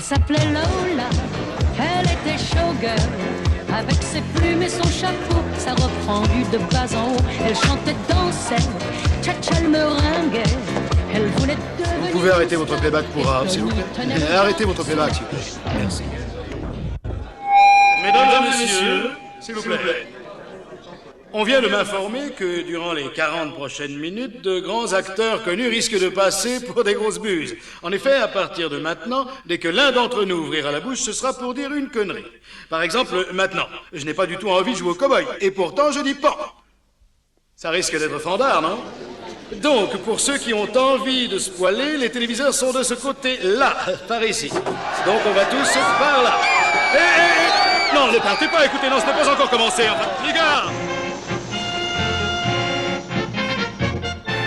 s'appelait Lola, elle était showgirl. Avec ses plumes et son chapeau, ça reprend du de bas en haut. Elle chantait, dansait, tcha-tcha, elle meringuait. Elle voulait devenir... Vous pouvez arrêter votre playback pour rap, s'il vous plaît. Arrêtez votre playback, s'il vous plaît. Merci. Mesdames et messieurs, s'il vous plaît. On vient de m'informer que durant les 40 prochaines minutes, de grands acteurs connus risquent de passer pour des grosses buses. En effet, à partir de maintenant, dès que l'un d'entre nous ouvrira la bouche, ce sera pour dire une connerie. Par exemple, maintenant, je n'ai pas du tout envie de jouer au cow-boy, et pourtant je dis pas. Ça risque d'être fandard, non? Donc, pour ceux qui ont envie de se poiler, les téléviseurs sont de ce côté-là, par ici. Donc on va tous par là. Non, ne partez pas, écoutez, non, ce n'est pas encore commencé, enfin, les gars!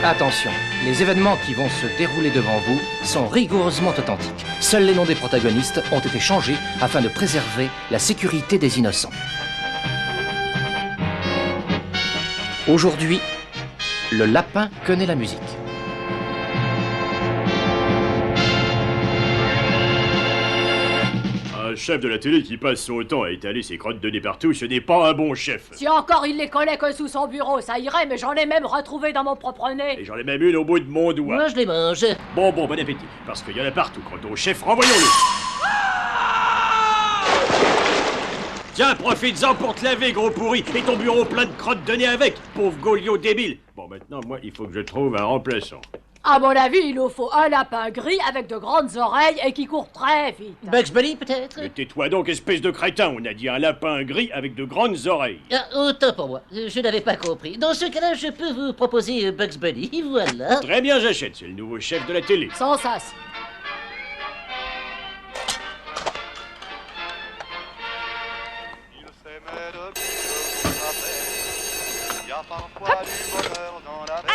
Attention, les événements qui vont se dérouler devant vous sont rigoureusement authentiques. Seuls les noms des protagonistes ont été changés afin de préserver la sécurité des innocents. Aujourd'hui, le lapin connaît la musique. Un chef de la télé qui passe son temps à étaler ses crottes de nez partout, ce n'est pas un bon chef. Si encore il les collait que sous son bureau, ça irait, mais j'en ai même retrouvé dans mon propre nez. Et j'en ai même une au bout de mon doigt. Moi, je les mange. Bon, bon appétit, parce qu'il y en a partout. Quant au chef, renvoyons-le. Tiens, profites-en pour te laver, gros pourri, et ton bureau plein de crottes de nez avec, pauvre Goliot débile. Bon, maintenant, moi, il faut que je trouve un remplaçant. À mon avis, il nous faut un lapin gris avec de grandes oreilles et qui court très vite. Bugs Bunny, peut-être? Mais tais-toi donc, espèce de crétin, on a dit un lapin gris avec de grandes oreilles. Ah, autant pour moi, je n'avais pas compris. Dans ce cas-là, je peux vous proposer Bugs Bunny, voilà. Très bien, j'achète, c'est le nouveau chef de la télé. Sans sas.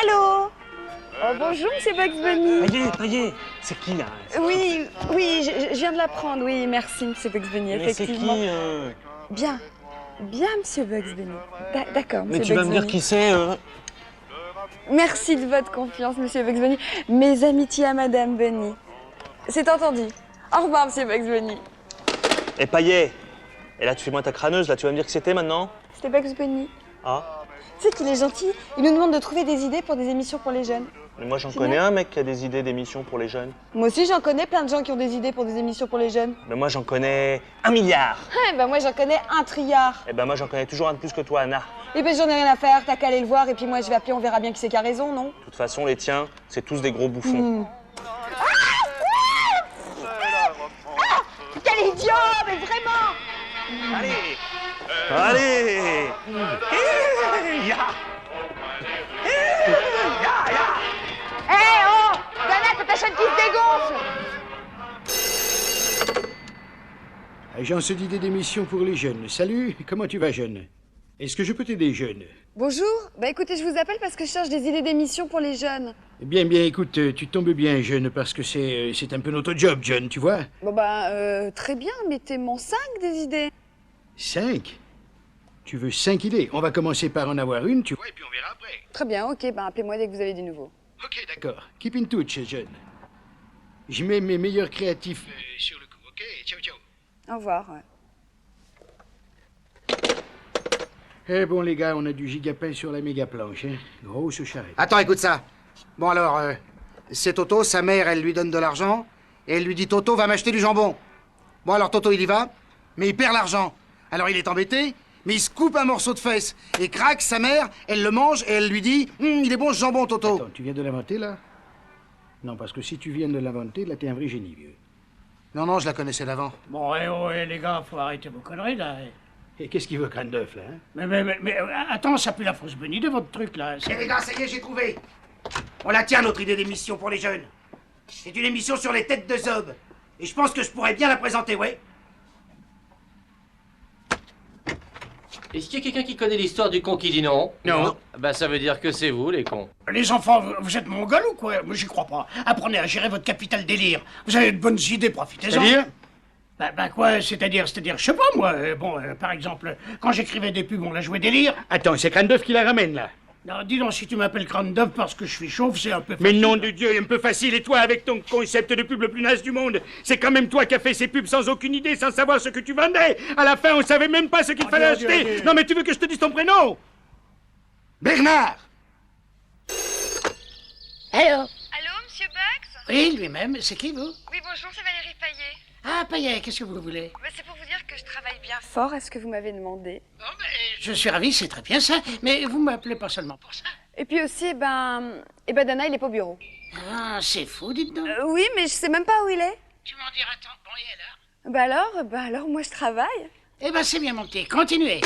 Allô? Oh, bonjour, monsieur Bugs Bunny. Payet, c'est qui là? Oui, je viens de l'apprendre, oui, merci, monsieur Bugs Bunny, Mais c'est effectivement. qui Bien, monsieur Bugs Bunny. D'accord, monsieur Mais tu Bugs vas me dire Bunny. qui c'est Merci de votre confiance, monsieur Bugs Bunny. Mes amitiés à madame Bunny. C'est entendu. Au revoir, monsieur Bugs Bunny. Eh Payet. Et là tu fais moi ta crâneuse, là tu vas me dire qui c'était maintenant? C'était Bugs Bunny. Ah. Tu sais qu'il est gentil, il nous demande de trouver des idées pour des émissions pour les jeunes. Mais moi j'en C'est connais bien. un mec qui a des idées d'émissions pour les jeunes. Moi aussi, j'en connais plein de gens qui ont des idées pour des émissions pour les jeunes. Mais moi j'en connais 1 milliard. Eh ben moi, j'en connais un triard. Eh ben moi j'en connais toujours un de plus que toi, Anna. Eh ben j'en ai rien à faire, t'as qu'à aller le voir et puis moi je vais appeler, on verra bien qui c'est qui a raison, non? De toute façon les tiens, c'est tous des gros bouffons. Quel idiot, mais vraiment! Allez. Allez. Ya. Eh oh! Dana, c'est ta chaîne qui se dégonfle! Agence d'idées d'émission pour les jeunes. Salut, comment tu vas, jeune? Est-ce que je peux t'aider, jeune? Bonjour, bah écoutez, je vous appelle parce que je cherche des idées d'émissions pour les jeunes. Bien, écoute, tu tombes bien, jeune, parce que c'est un peu notre job, jeune, tu vois? Bon bah, très bien, mettez-moi 5 des idées. 5? Tu veux 5 idées? On va commencer par en avoir une, tu vois, et puis on verra après. Très bien, ok, bah appelez-moi dès que vous avez du nouveau. Ok, d'accord. Keep in touch, jeune. Je mets mes meilleurs créatifs sur le coup, ok? Ciao, ciao. Au revoir, ouais. Eh bon, les gars, on a du gigapin sur la méga planche, hein? Grosse charrette. Attends, écoute ça. Bon alors, c'est Toto, sa mère, elle lui donne de l'argent, et elle lui dit Toto, va m'acheter du jambon. Bon alors Toto, il y va, mais il perd l'argent. Alors il est embêté, mais il se coupe un morceau de fesse, et crac, sa mère, elle le mange, et elle lui dit il est bon ce jambon, Toto. Attends, tu viens de l'inventer, là? Non, parce que si tu viens de l'inventer, là, t'es un vrai génie, vieux. Non, je la connaissais d'avant. Bon, les gars, faut arrêter vos conneries, là. Et qu'est-ce qu'il veut, crâne d'œuf, là, hein? Mais, attends, ça pue la fausse Bunny de votre truc, là. Eh les gars, ça y est, j'ai trouvé. On la tient, notre idée d'émission pour les jeunes. C'est une émission sur les têtes de Zob. Et je pense que je pourrais bien la présenter, ouais. Est-ce qu'il y a quelqu'un qui connaît l'histoire du con qui dit non? Non. Bah ça veut dire que c'est vous, les cons. Les enfants, vous êtes mongols ou quoi? Moi, j'y crois pas. Apprenez à gérer votre capital délire. Vous avez de bonnes idées, profitez-en. C'est-à-dire? Bah quoi, c'est-à-dire, je sais pas, moi. Par exemple, quand j'écrivais des pubs, on la jouait délire. Attends, c'est crâne d'œuf qui la ramène, là. Non, dis donc, si tu m'appelles crâne d'œuf parce que je suis chauve, c'est un peu facile. Mais nom de Dieu, un peu facile. Et toi, avec ton concept de pub le plus naze du monde, c'est quand même toi qui as fait ces pubs sans aucune idée, sans savoir ce que tu vendais. À la fin, on savait même pas ce qu'il fallait acheter. Non, mais tu veux que je te dise ton prénom? Bernard! Hello. Allô, monsieur Bugs? Oui, lui-même. C'est qui, vous? Oui, bonjour, c'est Valérie Payet. Ah, Payet, qu'est-ce que vous voulez? C'est pour vous dire que je travaille bien fort à ce que vous m'avez demandé. Je suis ravi, c'est très bien ça, mais vous m'appelez pas seulement pour ça. Et puis aussi, Dana, il est pas au bureau. Ah, c'est fou, dites donc. Oui, mais je sais même pas où il est. Tu m'en diras tant. Bon, et alors? Alors, moi je travaille. Eh ben, c'est bien mon petit, continuez.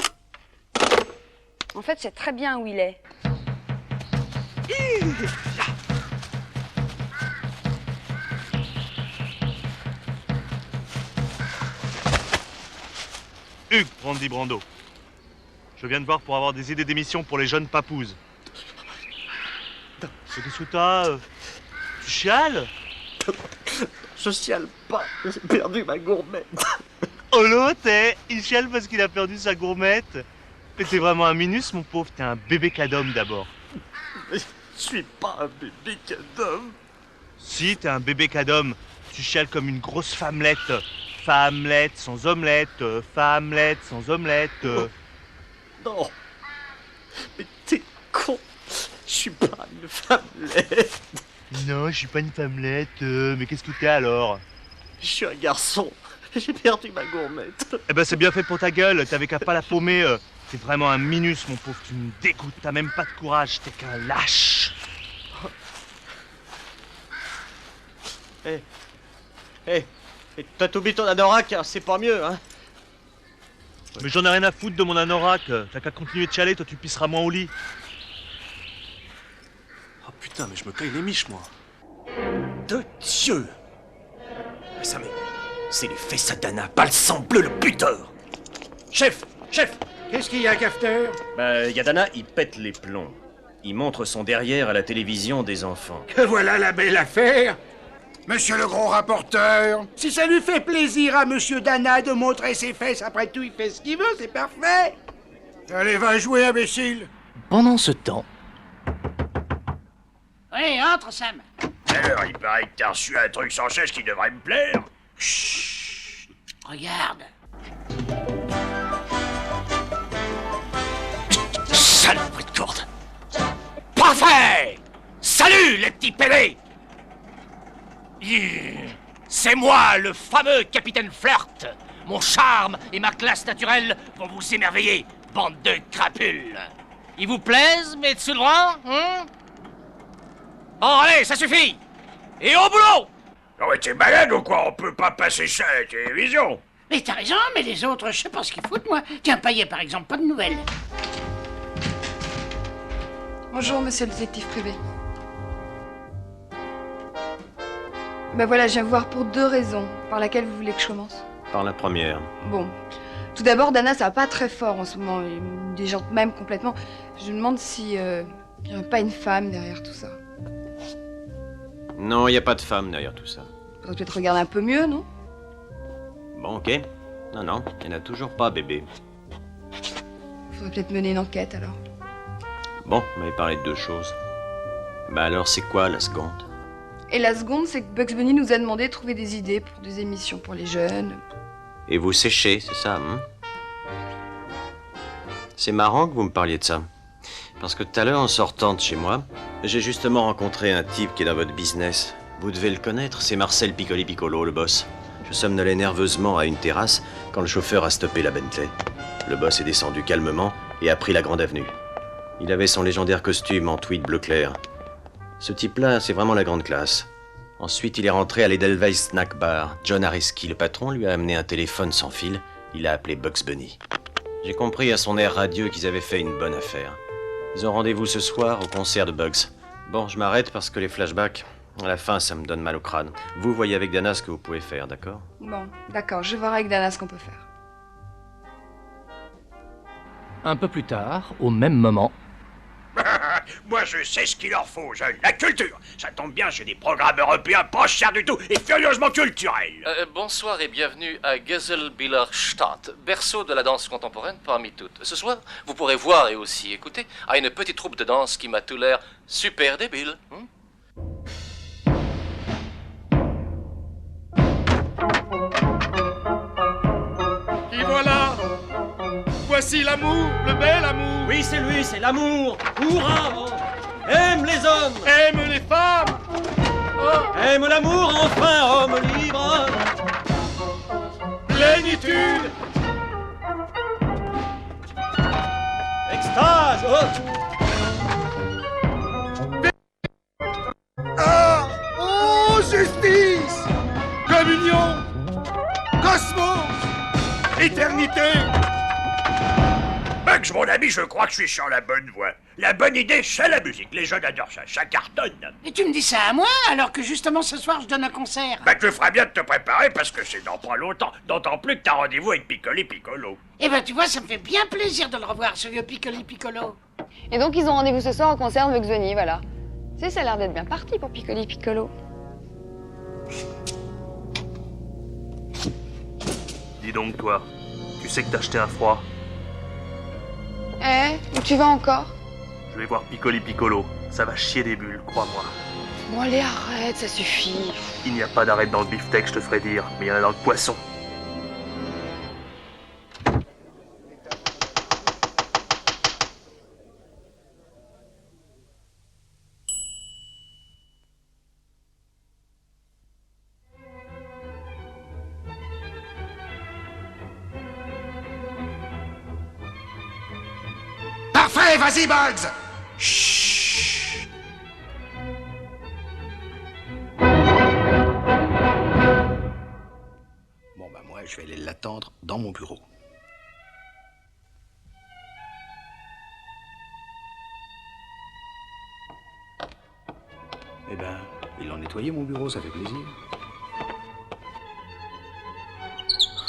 En fait, je sais très bien où il est. Hugues Brandy Brando. Je viens de voir pour avoir des idées d'émissions pour les jeunes papouses. Qu'est-ce que t'as Tu chiales? Je chiale pas, j'ai perdu ma gourmette. Oh l'autre, il chiale parce qu'il a perdu sa gourmette. Mais t'es vraiment un minus, mon pauvre, t'es un bébé cadom d'abord. Mais je suis pas un bébé cadom. Si, t'es un bébé cadom. Tu chiales comme une grosse femmelette. Femmelette sans omelette, femmelette sans omelette. Non. Mais t'es con. Je suis pas une femmelette. Non, je suis pas une femmelette. Mais qu'est-ce que t'es alors? Je suis un garçon. J'ai perdu ma gourmette. Eh ben c'est bien fait pour ta gueule, t'avais qu'à pas la paumer. T'es vraiment un minus, mon pauvre, tu me dégoûtes, t'as même pas de courage, t'es qu'un lâche. Hé, t'as oublié ton anorak, hein, c'est pas mieux, hein. Mais j'en ai rien à foutre de mon anorak, t'as qu'à continuer de chialer, toi tu pisseras moins au lit. Oh putain, mais je me caille les miches, moi. De Dieu. Mais ça, c'est les fesses à Dana, pas le sang bleu, le buteur. Chef. Qu'est-ce qu'il y a, cafeteur? Bah, Yadana, il pète les plombs. Il montre son derrière à la télévision des enfants. Que voilà la belle affaire. Monsieur le gros rapporteur, si ça lui fait plaisir à Monsieur Dana de montrer ses fesses, après tout, il fait ce qu'il veut, c'est parfait. Allez, va jouer, imbécile. Pendant ce temps, Oui, entre, Sam. Alors, il paraît que t'as reçu un truc sans chaise qui devrait me plaire. Chut. Regarde. Saloperie de corde. Parfait. Salut, les petits pédés. C'est moi, le fameux capitaine Flirt. Mon charme et ma classe naturelle vont vous émerveiller, bande de crapules. Ils vous plaisent, mes dessous droits, hein? Bon, allez, ça suffit. Et au boulot. Non mais t'es malade ou quoi? On peut pas passer ça à la télévision. Mais t'as raison, mais les autres, je sais pas ce qu'ils foutent, moi. Tiens, Payet, par exemple, pas de nouvelles. Bonjour, monsieur le détective privé. Ben voilà, je viens vous voir pour 2 raisons. Par laquelle vous voulez que je commence? Par la première. Bon. Tout d'abord, Dana, ça va pas très fort en ce moment. Il me déjante même complètement. Je me demande si y aurait pas une femme derrière tout ça. Non, y a pas de femme derrière tout ça. Faudrait peut-être regarder un peu mieux, non? Bon, ok. Non, y en a toujours pas, bébé. Faudrait peut-être mener une enquête, alors. Bon, on m'avait parlé de 2 choses. Bah alors, c'est quoi la seconde? Et la seconde, c'est que Bugs Bunny nous a demandé de trouver des idées pour des émissions pour les jeunes. Et vous séchez, c'est ça, hein? C'est marrant que vous me parliez de ça. Parce que tout à l'heure, en sortant de chez moi, j'ai justement rencontré un type qui est dans votre business. Vous devez le connaître, c'est Marcel Piccoli Piccolo, le boss. Je somnolais nerveusement à une terrasse quand le chauffeur a stoppé la Bentley. Le boss est descendu calmement et a pris la grande avenue. Il avait son légendaire costume en tweed bleu clair. Ce type-là, c'est vraiment la grande classe. Ensuite, il est rentré à l'Edelweiss Snack Bar. John Ariski, le patron, lui a amené un téléphone sans fil. Il a appelé Bugs Bunny. J'ai compris à son air radieux qu'ils avaient fait une bonne affaire. Ils ont rendez-vous ce soir au concert de Bugs. Bon, je m'arrête parce que les flashbacks, à la fin, ça me donne mal au crâne. Vous voyez avec Dana ce que vous pouvez faire, d'accord? Bon, d'accord, je vais voir avec Dana ce qu'on peut faire. un peu plus tard, au même moment, Moi, je sais ce qu'il leur faut, jeunes. La culture. Ça tombe bien, j'ai des programmes européens pas chers du tout et furieusement culturels. Bonsoir et bienvenue à Gesellbillerstadt, berceau de la danse contemporaine parmi toutes. Ce soir, vous pourrez voir et aussi écouter à une petite troupe de danse qui m'a tout l'air super débile. Et voilà. Voici l'amour, le bel amour. Oui, c'est lui, c'est l'amour. Hurrah! Aime les hommes. Aime les femmes. Oh. Aime l'amour, enfin, homme libre. Plénitude. Extase. Ah! Oh, justice! Communion. Cosmos. Éternité. Bugs, mon ami, je crois que je suis sur la bonne voie. La bonne idée, c'est la musique. Les jeunes adorent ça, ça cartonne. Et tu me dis ça à moi, alors que justement ce soir je donne un concert. Bah, tu feras bien de te préparer parce que c'est dans pas longtemps. D'autant plus que t'as rendez-vous avec Piccoli Piccolo. Eh ben tu vois, ça me fait bien plaisir de le revoir, ce vieux Piccoli Piccolo. Et donc ils ont rendez-vous ce soir au concert Bugs Bunny, voilà. Tu sais, ça a l'air d'être bien parti pour Piccoli Piccolo. Dis donc, toi, tu sais que t'as acheté un froid. Où tu vas encore? Je vais voir Piccoli Piccolo. Ça va chier des bulles, crois-moi. Bon allez, arrête, ça suffit. Il n'y a pas d'arête dans le beefsteak, je te ferai dire, mais il y en a dans le poisson. Parfait, vas-y, Bugs! Chut! Bon, bah moi, je vais aller l'attendre dans mon bureau. Eh ben, ils l'ont nettoyé, mon bureau, ça fait plaisir.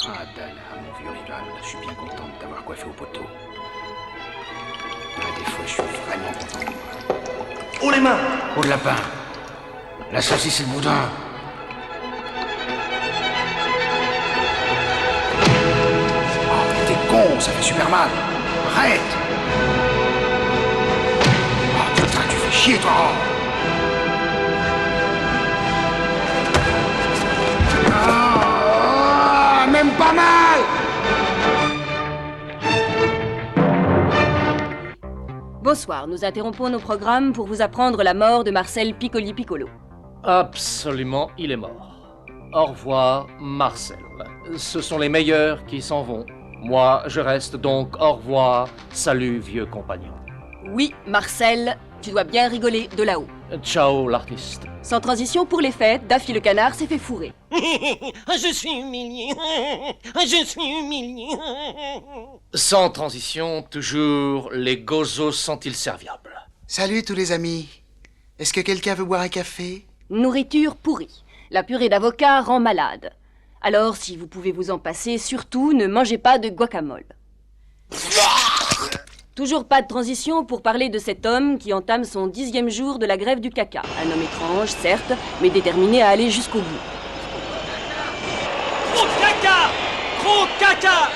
Ah, Dana, mon vieux rival, je suis bien content de t'avoir coiffé au poteau. Ah, des fois, je suis vraiment content. Oh les mains! Oh, le lapin! La saucisse et le boudin! Oh, t'es con, ça fait super mal! Arrête! Oh, putain, tu fais chier, toi! Ah, même pas mal! Bonsoir, nous interrompons nos programmes pour vous apprendre la mort de Marcel Piccoli Piccolo. Absolument, il est mort. Au revoir, Marcel. Ce sont les meilleurs qui s'en vont. Moi, je reste donc au revoir. Salut, vieux compagnon. Oui, Marcel, tu dois bien rigoler de là-haut. Ciao, l'artiste. Sans transition pour les fêtes, Daffy le canard s'est fait fourrer. Je suis humilié. Je suis humilié. Sans transition, toujours, les gozos sont-ils serviables? Salut tous les amis. Est-ce que quelqu'un veut boire un café? Nourriture pourrie. La purée d'avocat rend malade. Alors, si vous pouvez vous en passer, surtout, ne mangez pas de guacamole. Toujours pas de transition pour parler de cet homme qui entame son 10e jour de la grève du caca. Un homme étrange, certes, mais déterminé à aller jusqu'au bout. Trop de caca! Trop de caca!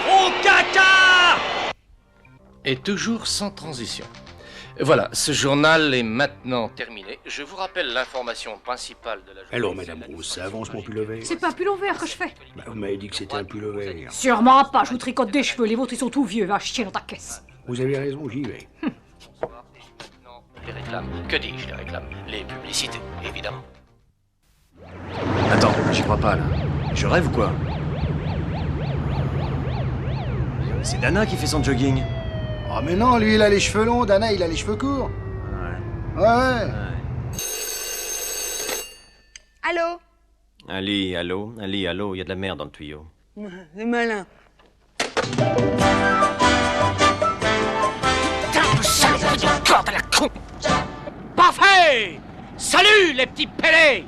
Trop de caca! Et toujours sans transition. Voilà, ce journal est maintenant terminé. Je vous rappelle l'information principale de la journée. Alors, Madame Rousse, ça avance mon pull vert? C'est pas un pull vert que je fais. Bah, vous m'avez dit que c'était un pull vert. Sûrement pas, je vous tricote des cheveux, les vôtres ils sont tout vieux, va chier dans ta caisse. Vous avez raison, j'y vais. Les réclames. Que dis-je, les réclames? Les publicités, évidemment. Attends, j'y crois pas, là. Je rêve ou quoi? C'est Dana qui fait son jogging. Oh, mais non, lui, il a les cheveux longs, Dana, il a les cheveux courts. Ouais. Allô? Ali, allô, il y a de la merde dans le tuyau. C'est malin. Putain de saloperie de corde à la con! Parfait! Salut, les petits pélés!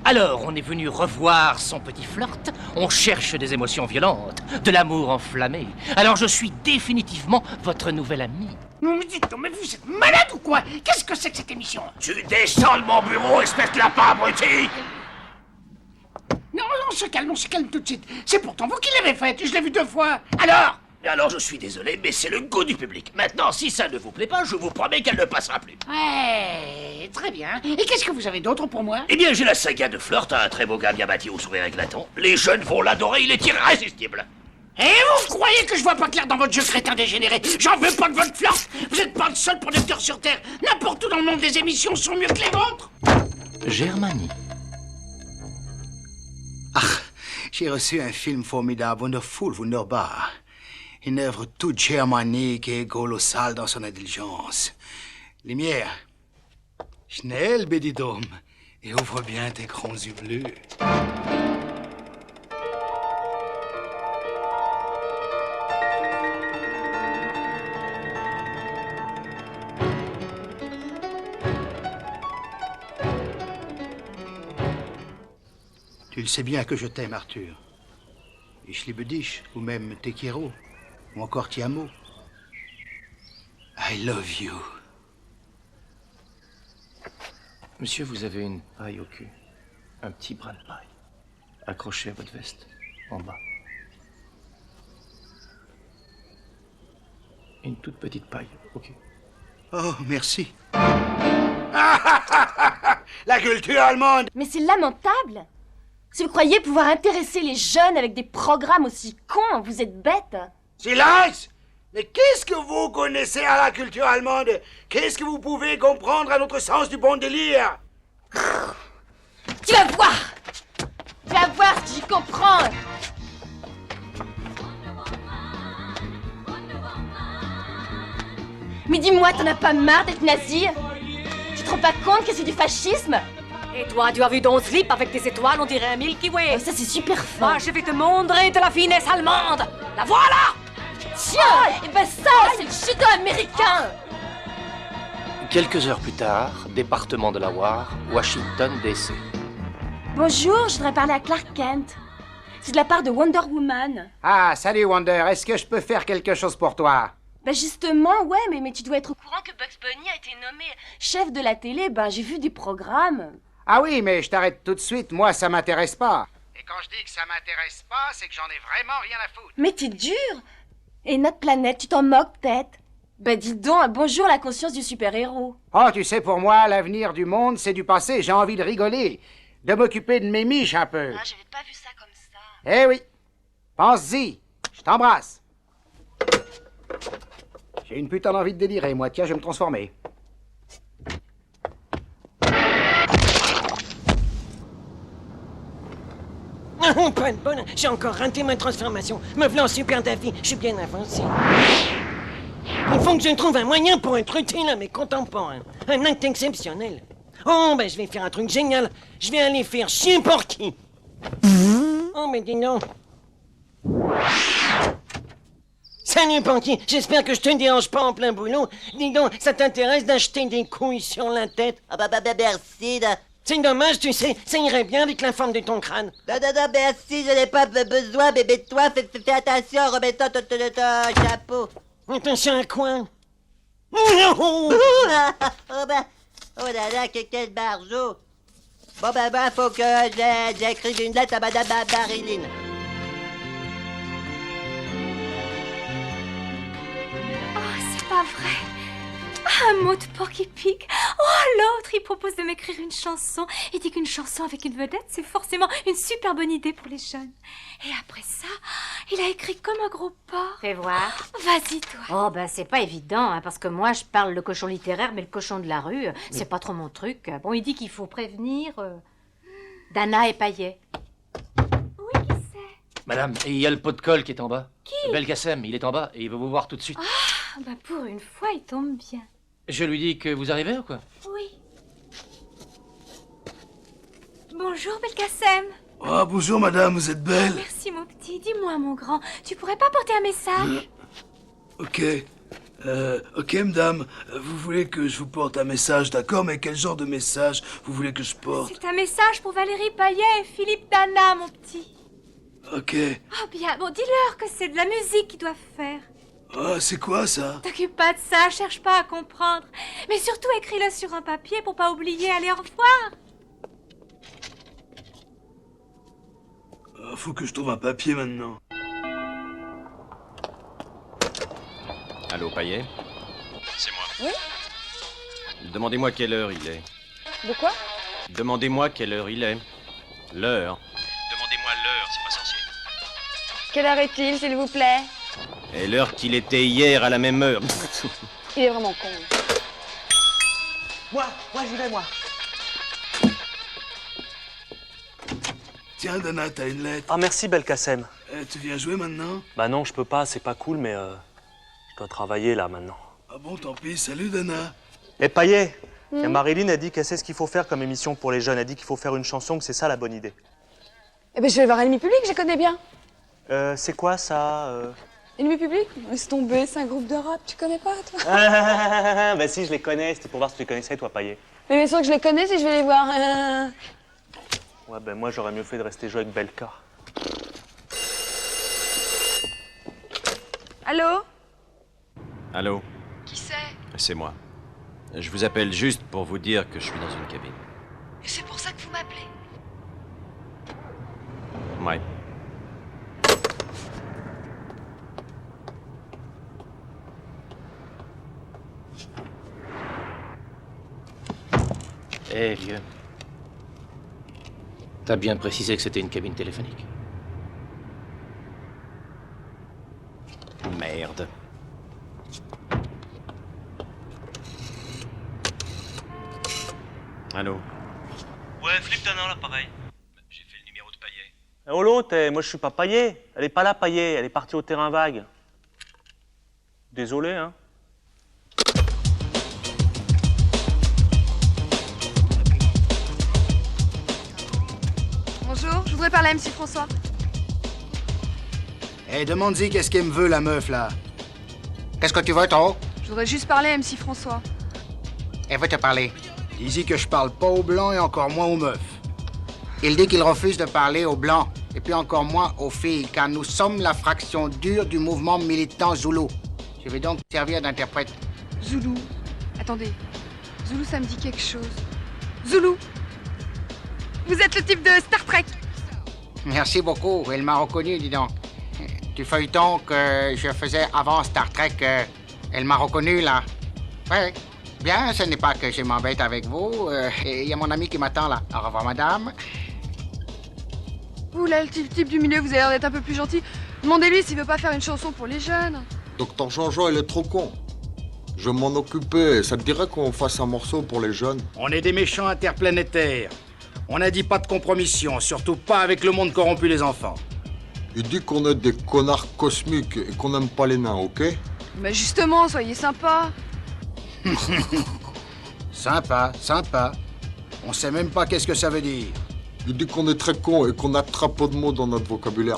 Alors, on est venu revoir son petit flirt. On cherche des émotions violentes, de l'amour enflammé. Alors, je suis définitivement votre nouvel ami. Non, mais dites donc, mais vous êtes malade ou quoi? Qu'est-ce que c'est que cette émission? Tu descends de mon bureau, espèce de lapin abruti! Non, on se calme tout de suite. C'est pourtant vous qui l'avez faite, je l'ai vu 2 fois. Alors, je suis désolé, mais c'est le goût du public. Maintenant, si ça ne vous plaît pas, je vous promets qu'elle ne passera plus. Ouais, très bien. Et qu'est-ce que vous avez d'autre pour moi? Eh bien, j'ai la saga de Flirt, un très beau gars bien bâti au sourire éclatant. Les jeunes vont l'adorer, il est irrésistible. Et vous croyez que je vois pas clair dans votre jeu crétin dégénéré? J'en veux pas de votre flirt. Vous êtes pas le seul producteur sur Terre. N'importe où dans le monde, les émissions sont mieux que les vôtres. Germanie. Ah, j'ai reçu un film formidable, Wonderful, Wunderbar. Une œuvre toute germanique et colossale dans son indulgence. Lumière, schnell, Bédidome, et ouvre bien tes grands yeux bleus. Tu le sais bien que je t'aime, Arthur. Ich liebe dich, ou même te quiero, ou encore ti amo. I love you. Monsieur, vous avez une paille au cul. Un petit brin de paille. Accroché à votre veste, en bas. Une toute petite paille au cul. Oh, merci. La culture allemande! Mais c'est lamentable! Si vous croyez pouvoir intéresser les jeunes avec des programmes aussi cons, vous êtes bêtes! Silence! Mais qu'est-ce que vous connaissez à la culture allemande? Qu'est-ce que vous pouvez comprendre à notre sens du bon délire? Tu vas voir! Tu vas voir si j'y comprends! Mais dis-moi, t'en as pas marre d'être nazi? Tu te rends pas compte que c'est du fascisme? Et toi, tu as vu ton slip avec tes étoiles, on dirait un Milky Way. Ça, c'est super fin. Moi, je vais te montrer de la finesse allemande. La voilà! Tiens! Et ben ça, c'est le judo américain! Quelques heures plus tard, département de la Loire, Washington, D.C. Bonjour, je voudrais parler à Clark Kent. C'est de la part de Wonder Woman. Ah, salut Wonder, est-ce que je peux faire quelque chose pour toi? Ben justement, ouais, mais tu dois être au courant que Bugs Bunny a été nommé chef de la télé. Ben, j'ai vu des programmes. Ah oui, mais je t'arrête tout de suite, moi ça m'intéresse pas. Et quand je dis que ça m'intéresse pas, c'est que j'en ai vraiment rien à foutre. Mais t'es dur! Et notre planète, tu t'en moques peut-être? Ben dis donc, bonjour la conscience du super-héros. Oh, tu sais, pour moi, l'avenir du monde, c'est du passé, j'ai envie de rigoler. De m'occuper de mes miches un peu. Ah, j'avais pas vu ça comme ça. Eh oui, pense-y, je t'embrasse. J'ai une putain d'envie de délirer, moi, tiens, je vais me transformer. Pas de bonne, j'ai encore raté ma transformation. Me voilà en super Daffy, je suis bien avancé. Il faut que je trouve un moyen pour être utile à mes contemporains. Un acte exceptionnel. Oh, ben je vais faire un truc génial. Je vais aller faire chier Porky. Oh, mais dis donc. Salut Porky, j'espère que je te dérange pas en plein boulot. Dis donc, ça t'intéresse d'acheter des couilles sur la tête? Ah bah merci. C'est dommage, tu sais, ça irait bien avec la forme de ton crâne. Non, merci, je n'ai pas besoin, bébé, toi, fais attention, remets-toi ton chapeau. Attention à quoi? Oh là là, quel barjot. Bon ben, faut que j'écrive une lettre à Madame Marilyn. Oh, c'est pas vrai. Un mot de Porky Pig. Oh, l'autre, il propose de m'écrire une chanson. Il dit qu'une chanson avec une vedette, c'est forcément une super bonne idée pour les jeunes. Et après ça, il a écrit comme un gros porc. Fais voir. Vas-y, toi. Oh, ben, c'est pas évident, hein, parce que moi, je parle le cochon littéraire, mais le cochon de la rue, c'est pas trop mon truc. Bon, il dit qu'il faut prévenir Dana et Payet. Oui, qui c'est? Madame, et il y a le pot de colle qui est en bas. Qui? Belkacem, il est en bas et il veut vous voir tout de suite. Ah, ben, pour une fois, il tombe bien. Je lui dis que vous arrivez ou quoi? Oui. Bonjour, Belkacem. Ah, bonjour madame, vous êtes belle. Merci, mon petit. Dis-moi, mon grand, tu pourrais pas porter un message? Ok. Ok, madame, vous voulez que je vous porte un message, d'accord, mais quel genre de message vous voulez que je porte? C'est un message pour Valérie Payet et Philippe Dana, mon petit. Ok. Oh bien, bon, dis-leur que c'est de la musique qu'ils doivent faire. Ah, c'est quoi ça? T'occupe pas de ça, cherche pas à comprendre. Mais surtout, écris-le sur un papier pour pas oublier. Allez, au revoir. Faut que je trouve un papier maintenant. Allô, Payet? C'est moi. Oui? Demandez-moi quelle heure il est. De quoi? Demandez-moi quelle heure il est. L'heure. Demandez-moi l'heure, c'est pas sorcier. Quelle heure est-il, s'il vous plaît? Et l'heure qu'il était hier à la même heure. Il est vraiment con. Moi, j'y vais, moi. Tiens, Dana, t'as une lettre. Ah, merci, Belkacem. Tu viens jouer maintenant? Bah non, je peux pas, c'est pas cool, mais je dois travailler, là, maintenant. Ah bon, tant pis. Salut, Dana. Et Payet, et Marilyn a dit qu'elle sait ce qu'il faut faire comme émission pour les jeunes. Elle dit qu'il faut faire une chanson, que c'est ça la bonne idée. Eh ben, je vais voir Ennemi Public, je connais bien. C'est quoi, ça Ennemi Public? Laisse tomber, c'est un groupe de rap, tu connais pas, toi? Bah si, je les connais, c'était pour voir si tu les connaissais, toi, Payet. Mais bien sûr que je les connais si je vais les voir. Ouais, ben moi, j'aurais mieux fait de rester jouer avec Belka. Allô? Allô? Qui c'est? C'est moi. Je vous appelle juste pour vous dire que je suis dans une cabine. Et c'est pour ça que vous m'appelez? Ouais. Eh, vieux. T'as bien précisé que c'était une cabine téléphonique. Merde. Allô? Ouais, Philippe Dana, là, pareil. J'ai fait le numéro de Payet. Oh l'autre, moi je suis pas Payet. Elle est pas là, Payet. Elle est partie au terrain vague. Désolé, hein. Bonjour, je voudrais parler à MC François. Eh, demande-y qu'est-ce qu'elle me veut, la meuf, là. Qu'est-ce que tu veux, toi? Je voudrais juste parler à MC François. Elle veut te parler. Dis-y que je parle pas aux blancs et encore moins aux meufs. Il dit qu'il refuse de parler aux blancs, et puis encore moins aux filles, car nous sommes la fraction dure du mouvement militant Zoulou. Je vais donc servir d'interprète. Zoulou. Attendez. Zoulou, ça me dit quelque chose. Zoulou. Vous êtes le type de Star Trek. Merci beaucoup, elle m'a reconnu, dis donc. Du feuilleton que je faisais avant Star Trek, elle m'a reconnu, là. Ouais. Bien, ce n'est pas que je m'embête avec vous. Il y a mon ami qui m'attend, là. Au revoir, madame. Vous, là, le type du milieu, vous avez l'air d'être un peu plus gentil. Demandez-lui s'il veut pas faire une chanson pour les jeunes. Docteur Jean-Jean, il est trop con. Je vais m'en occuper. Ça te dirait qu'on fasse un morceau pour les jeunes? On est des méchants interplanétaires. On n'a dit pas de compromission, surtout pas avec le monde corrompu des enfants. Il dit qu'on est des connards cosmiques et qu'on n'aime pas les nains, ok? Mais justement, soyez sympa. Sympa, sympa. On sait même pas qu'est-ce que ça veut dire. Il dit qu'on est très con et qu'on a très peu de mots dans notre vocabulaire.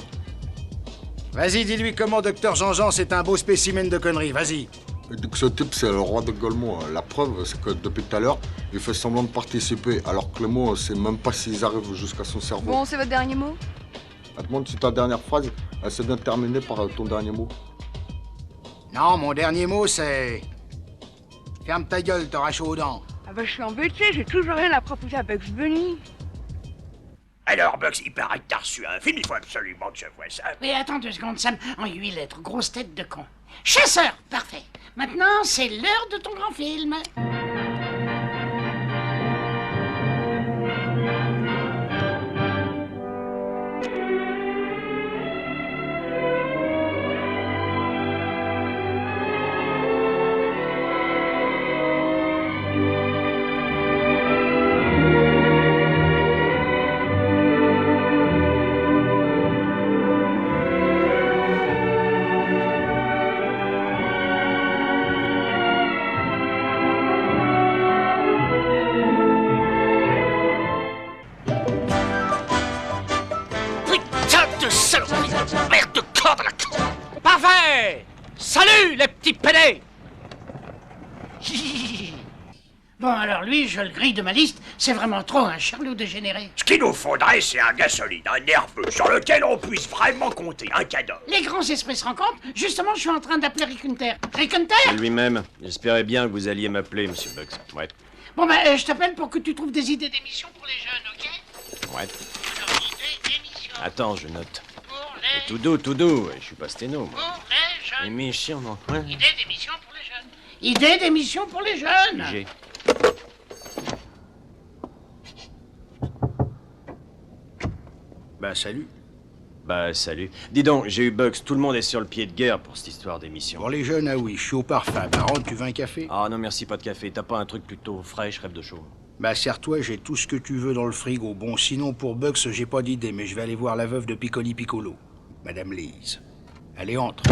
Vas-y, dis-lui comment Docteur Jean-Jean, c'est un beau spécimen de conneries, vas-y. Il dit que ce type, c'est le roi de Golmo. La preuve, c'est que depuis tout à l'heure, il fait semblant de participer, alors que les mots, c'est même pas s'ils arrivent jusqu'à son cerveau. Bon, c'est votre dernier mot? Elle demande si ta dernière phrase, elle s'est bien terminée par ton dernier mot. Non, mon dernier mot, c'est... Ferme ta gueule, t'auras chaud aux dents. Ah bah je suis embêtée, j'ai toujours rien à proposer à Bugs Bunny. Alors, Bugs, il paraît que t'as reçu un film, il faut absolument que je vois ça. Mais attends 2 secondes, Sam, en 8 lettres, grosse tête de con. Chasseur, parfait. Maintenant, c'est l'heure de ton grand film. Parfait! Salut, les petits pédés! Bon, alors lui, je le grille de ma liste. C'est vraiment trop un charlot dégénéré. Ce qu'il nous faudrait, c'est un gars solide, un nerveux, sur lequel on puisse vraiment compter, un cadeau. Les grands esprits se rencontrent. Justement, je suis en train d'appeler Rick Hunter. Rick Hunter? C'est lui-même. J'espérais bien que vous alliez m'appeler, monsieur Bugs. Ouais. Bon, ben, je t'appelle pour que tu trouves des idées d'émissions pour les jeunes, ok? Ouais. Alors, idées d'émissions. Attends, je note. Pour Et tout doux. Je suis pas sténo, moi. Pour les jeunes. Émission, non. Ouais. Idées d'émissions pour les jeunes. Idées d'émissions pour les jeunes. J'ai. Bah, salut. Dis donc, j'ai eu Bugs, tout le monde est sur le pied de guerre pour cette histoire d'émission. Pour les jeunes, ah oui, je suis au parfum. Par contre, tu veux un café? Ah non, merci, pas de café. T'as pas un truc plutôt frais, je rêve de chaud. Bah, serre-toi, j'ai tout ce que tu veux dans le frigo. Bon, sinon, pour Bugs, j'ai pas d'idée, mais je vais aller voir la veuve de Piccoli Piccolo, Madame Lise. Allez, entre.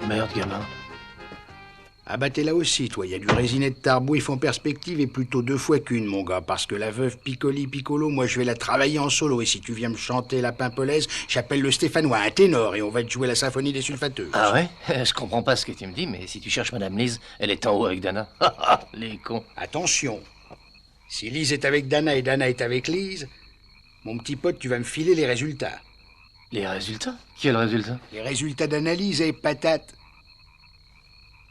Merde, gamin. Ah bah t'es là aussi, toi. Il y a du résinet de tarbouif en perspective et plutôt 2 fois qu'une, mon gars. Parce que la veuve Piccoli Piccolo, moi je vais la travailler en solo. Et si tu viens me chanter la pimpolaise, j'appelle le Stéphanois, un ténor, et on va te jouer la symphonie des sulfateuses. Ah ouais? Je comprends pas ce que tu me dis, mais si tu cherches Madame Lise, elle est en haut avec Dana. Les cons. Attention. Si Lise est avec Dana et Dana est avec Lise, mon petit pote, tu vas me filer les résultats. Les résultats? Quels résultats? Les résultats d'analyse et patate.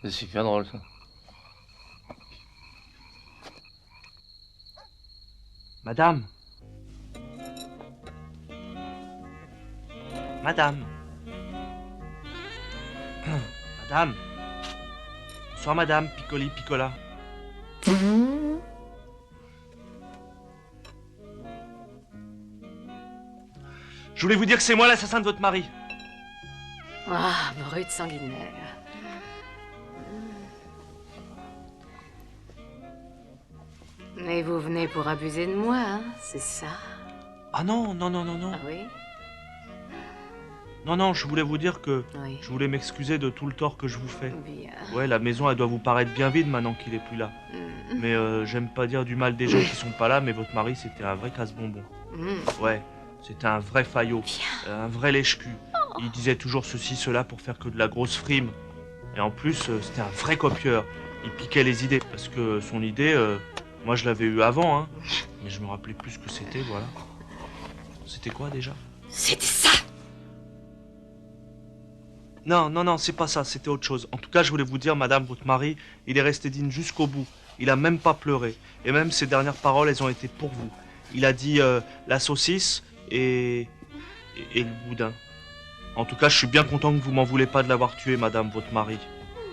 C'est super drôle, ça. Madame. Madame. Madame. Bonsoir, Madame Piccoli Piccola. Je voulais vous dire que c'est moi l'assassin de votre mari. Ah, brute sanguinaire. Mais vous venez pour abuser de moi, hein, c'est ça? Ah non. Ah oui? Non, je voulais vous dire que Oui. je voulais m'excuser de tout le tort que je vous fais. Bien. Ouais, la maison, elle doit vous paraître bien vide maintenant qu'il est plus là. Mais j'aime pas dire du mal des gens qui sont pas là, mais votre mari, c'était un vrai casse-bonbon. Ouais, c'était un vrai faillot, un vrai lèche-cul. Il disait toujours ceci, cela pour faire que de la grosse frime. Et en plus, c'était un vrai copieur. Il piquait les idées, parce que son idée, moi je l'avais eu avant, hein. Mais je me rappelais plus ce que c'était, voilà. C'était quoi déjà? C'était ça! Non, c'est pas ça, c'était autre chose. En tout cas, je voulais vous dire, madame, votre mari, il est resté digne jusqu'au bout. Il a même pas pleuré. Et même ses dernières paroles, elles ont été pour vous. Il a dit la saucisse et le boudin. En tout cas, je suis bien content que vous m'en voulez pas de l'avoir tué, madame, votre mari.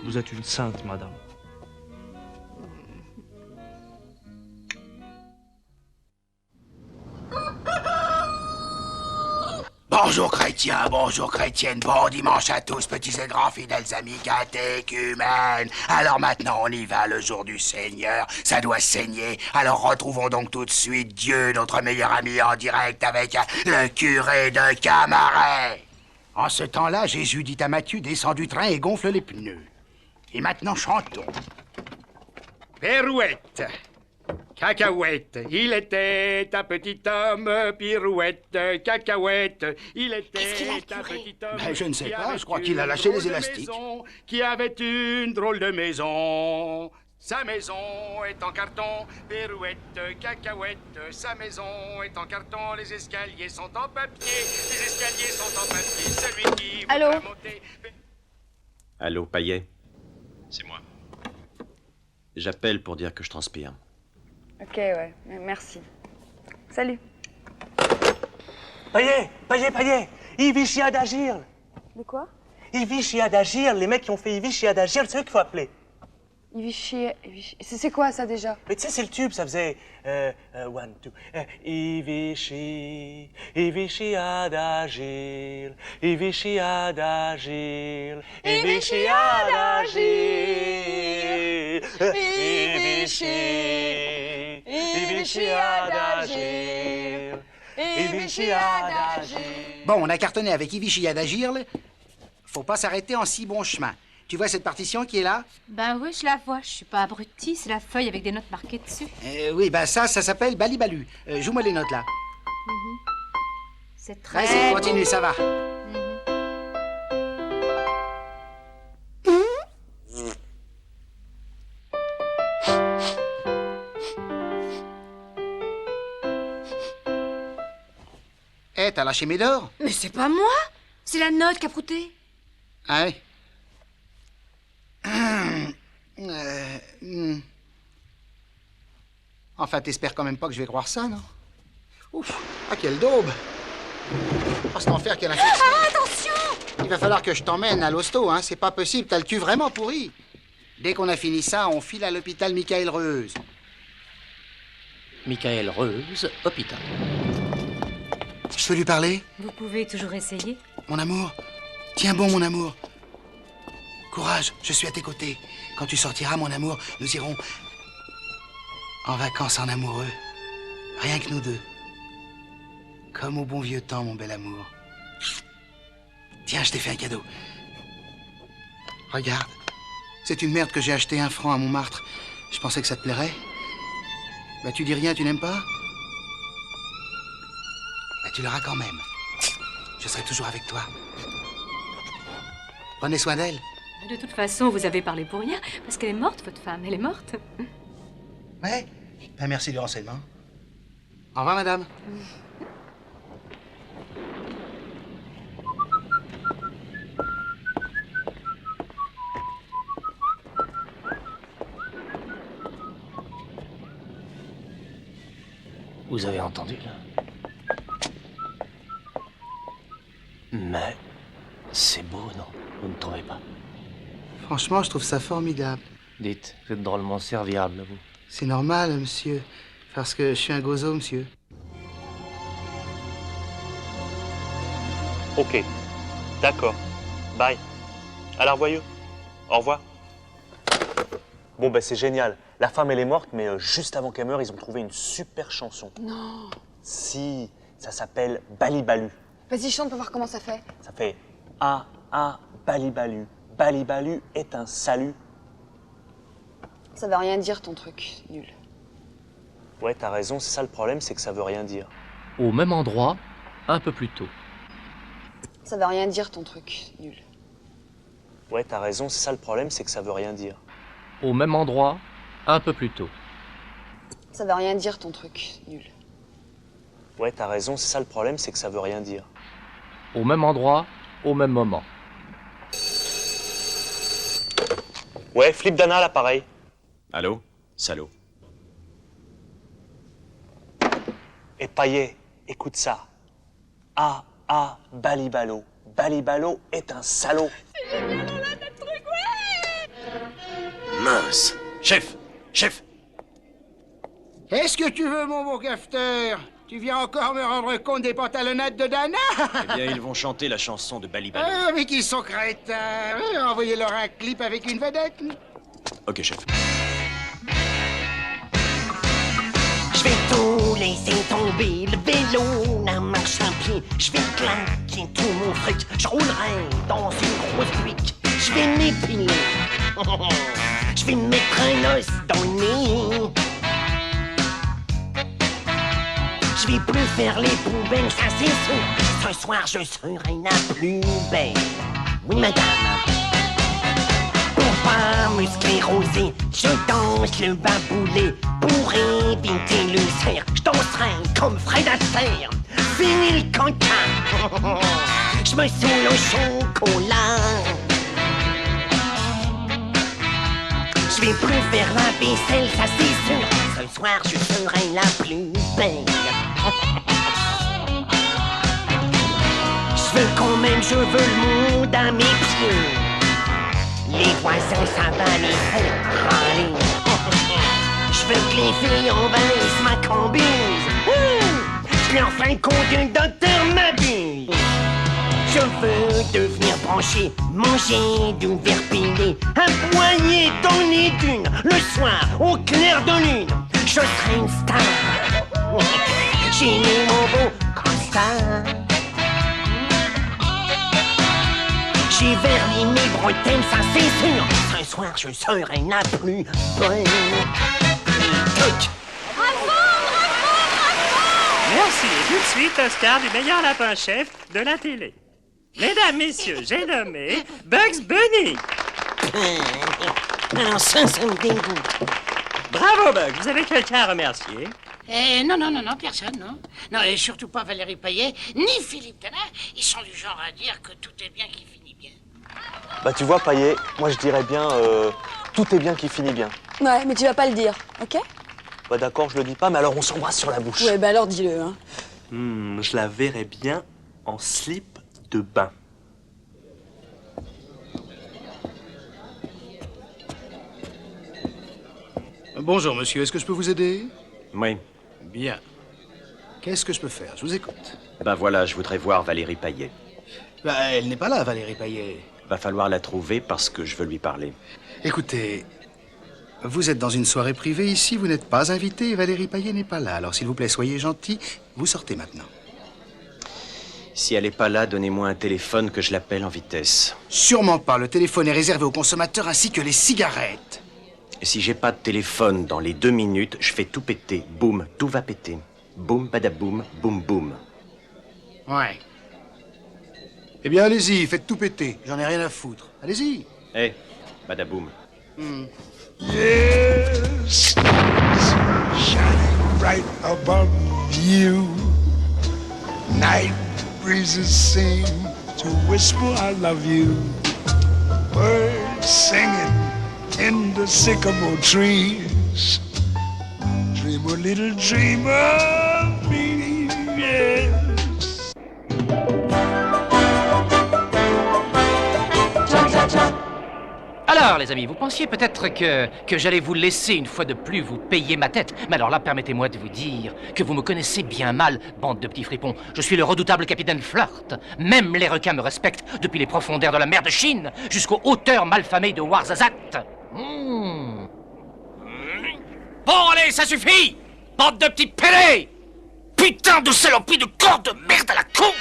Vous êtes une sainte, madame. Bonjour chrétiens, bonjour chrétiennes, bon dimanche à tous, petits et grands fidèles amis catéchumènes. Alors maintenant on y va, le jour du Seigneur, ça doit saigner. Alors retrouvons donc tout de suite Dieu, notre meilleur ami, en direct avec le curé de Camaret. En ce temps-là, Jésus dit à Matthieu, descends du train et gonfle les pneus. Et maintenant chantons. Pirouette, cacahuète, il était un petit homme, pirouette, cacahuète, il était un petit homme. Ben, je ne sais pas, je crois qu'il a lâché les élastiques. Qui avait une drôle de maison. Sa maison est en carton, pirouette, cacahuète, sa maison est en carton, les escaliers sont en papier, les escaliers sont en papier, celui qui Allô? voudra monter... Allô, Payet? C'est moi. J'appelle pour dire que je transpire. Ok, ouais, merci. Salut. Payet, il vit chien d'agir. De quoi? Ivy Adagir, les mecs qui ont fait Ivy Adagir, c'est eux qu'il faut appeler. Ivy, c'est quoi ça déjà? Mais tu sais, c'est le tube, ça faisait... one, two... Ivy Adagir, Ivy Adagir, Ivy Adagir, Ivy Adagir, Ivy Adagir. Bon, on a cartonné avec Ivy Adagir. Faut pas s'arrêter en si bon chemin. Tu vois cette partition qui est là? Ben oui, je la vois. Je suis pas abrutie. C'est la feuille avec des notes marquées dessus. Oui, ben ça s'appelle Balibalu. Joue-moi les notes là. C'est très... Vas-y, beau. continue, ça va. Eh, t'as lâché mes dors? Mais c'est pas moi. C'est la note qui a prouté. Ah oui. Enfin, t'espères quand même pas que je vais croire ça, non? Ouf, ah, quelle daube! Oh, cet enfer, quelle infection! Ah, attention! Il va falloir que je t'emmène à l'hosto, hein, c'est pas possible, t'as le cul vraiment pourri. Dès qu'on a fini ça, on file à l'hôpital Michael Reuse. Michael Reuse, hôpital. Je peux lui parler? Vous pouvez toujours essayer. Mon amour, tiens bon, mon amour. Courage, je suis à tes côtés. Quand tu sortiras, mon amour, nous irons en vacances en amoureux. Rien que nous deux. Comme au bon vieux temps, mon bel amour. Tiens, je t'ai fait un cadeau. Regarde. C'est une merde que j'ai acheté 1 franc à Montmartre. Je pensais que ça te plairait. Bah, tu dis rien, tu n'aimes pas? Bah, tu l'auras quand même. Je serai toujours avec toi. Prenez soin d'elle. De toute façon, vous avez parlé pour rien, parce qu'elle est morte, votre femme. Elle est morte. Ouais. Ben, merci du renseignement. Au revoir, madame. Vous avez entendu, là? Mais c'est beau, non? Vous ne trouvez pas? Franchement, je trouve ça formidable. Dites, vous êtes drôlement serviable, vous. C'est normal, monsieur. Parce que je suis un gozo, monsieur. Ok, d'accord. Bye. À la revoyure. Au revoir. Bon, ben c'est génial. La femme, elle est morte, mais juste avant qu'elle meure, ils ont trouvé une super chanson. Non. Si, ça s'appelle Balibalu. Vas-y, chante pour voir comment ça fait. Ça fait Ah, ah, Balibalu. Balibalu est un salut. Ça veut rien dire ton truc, nul. Ouais, t'as raison, c'est ça le problème, c'est que ça veut rien dire. Au même endroit, un peu plus tôt. Ça veut rien dire ton truc, nul. Ouais, t'as raison, c'est ça le problème, c'est que ça veut rien dire. Au même endroit, un peu plus tôt. Ça veut rien dire ton truc, nul. Ouais, t'as raison, c'est ça le problème, c'est que ça veut rien dire. Au même endroit, au même moment. Ouais, Flip Dana, là, pareil. Allô? Salaud. Et Paillet, écoute ça. Ah, ah, Balibalo. Balibalo est un salaud. Mince! Chef! Chef! Est-ce que tu veux, mon beau cafeteur? Tu viens encore me rendre compte des pantalonnades de Dana? Eh bien, ils vont chanter la chanson de Balibalo. Ah, mais qu'ils sont crétins! Envoyez-leur un clip avec une vedette. Ok, chef. Je vais tout laisser tomber, le vélo, la marche à pied. Je vais claquer tout mon fric, je roulerai dans une grosse buick. Je vais m'épiler, je vais me mettre un os dans le nez. Je vais plus faire les poubelles, ça c'est sûr. Ce soir je serai la plus belle. Oui madame. Pour pas me scléroser, je danse le baboulé. Pour éviter le cerf, je danserai comme Fred Astaire. Fini le caca, je me saoule au chocolat. Je vais plus faire la vaisselle, ça c'est sûr. Ce soir je serai la plus belle. Je Mais quand même je veux le monde à mes pieds. Les voisins ça va les faire râler. Je veux que les filles envahissent ma cambuse. Je leur fais compte qu'un docteur m'abuse. Je veux devenir branché, manger du verre pilé, un poignet dans les dunes, le soir au clair de lune. Je serai une star. J'ai mis mon beau costard. J'ai verni mes bretelles, ça c'est sûr. Ce soir je serai la plus bonne. Merci. Tout de suite, Oscar du meilleur lapin-chef de la télé. Mesdames, messieurs, j'ai nommé Bugs Bunny. Alors ça me dégoûte. Bravo, Bugs. Vous avez quelqu'un à remercier? Non, personne, non. Non, et surtout pas Valérie Payet, ni Philippe Dana. Ils sont du genre à dire que tout est bien qui finit bien. Bah tu vois, Payet, moi je dirais bien tout est bien qui finit bien. Ouais, mais tu vas pas le dire, ok? Bah d'accord, je le dis pas, mais alors on s'embrasse sur la bouche. Ouais, bah alors dis-le, hein. Je la verrais bien en slip de bain. Bonjour, monsieur. Est-ce que je peux vous aider? Oui. Bien. Qu'est-ce que je peux faire? Je vous écoute. Ben voilà, je voudrais voir Valérie Payet. Ben, elle n'est pas là, Valérie Payet. Va falloir la trouver parce que je veux lui parler. Écoutez, vous êtes dans une soirée privée ici, vous n'êtes pas invité et Valérie Payet n'est pas là. Alors, s'il vous plaît, soyez gentil, vous sortez maintenant. Si elle n'est pas là, donnez-moi un téléphone que je l'appelle en vitesse. Sûrement pas. Le téléphone est réservé aux consommateurs ainsi que les cigarettes. Et si j'ai pas de téléphone dans les 2 minutes, je fais tout péter. Boum, tout va péter. Boum, badaboum, boum, boum. Ouais. Eh bien, allez-y, faites tout péter. J'en ai rien à foutre. Allez-y. Eh, badaboum. Yes, shining bright above you. Night breezes seem to whisper I love you. Birds singing in the sycamore trees. Dream a little dream of me, yes. Alors, les amis, vous pensiez peut-être que j'allais vous laisser une fois de plus vous payer ma tête. Mais alors là, permettez-moi de vous dire que vous me connaissez bien mal, bande de petits fripons. Je suis le redoutable capitaine Flirt. Même les requins me respectent, depuis les profondeurs de la mer de Chine jusqu'aux hauteurs malfamées de Ouarzazate. Bon, allez, ça suffit! Bande de petits pélés! Putain de saloperie de corps de merde à la con!